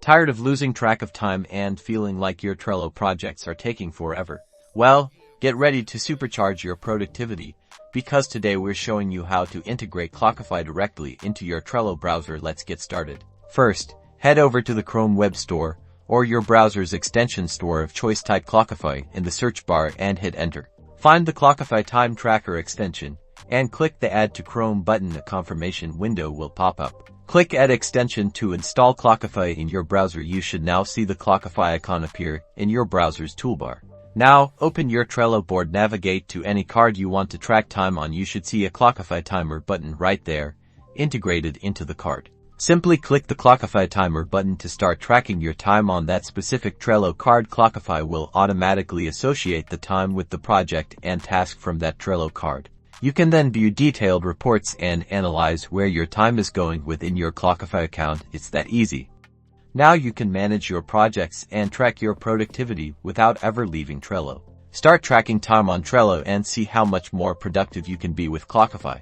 Tired of losing track of time and feeling like your Trello projects are taking forever? Well, get ready to supercharge your productivity, because today we're showing you how to integrate Clockify directly into your Trello browser. Let's get started. First, head over to the Chrome Web Store, or your browser's extension store of choice. Type Clockify in the search bar and hit enter. Find the Clockify Time Tracker extension, and click the Add to Chrome button. A confirmation window will pop up. Click Add Extension to install Clockify in your browser. You should now see the Clockify icon appear in your browser's toolbar. Now, open your Trello board, navigate to any card you want to track time on. You should see a Clockify Timer button right there, integrated into the card. Simply click the Clockify Timer button to start tracking your time on that specific Trello card. Clockify will automatically associate the time with the project and task from that Trello card. You can then view detailed reports and analyze where your time is going within your Clockify account. It's that easy. Now you can manage your projects and track your productivity without ever leaving Trello. Start tracking time on Trello and see how much more productive you can be with Clockify.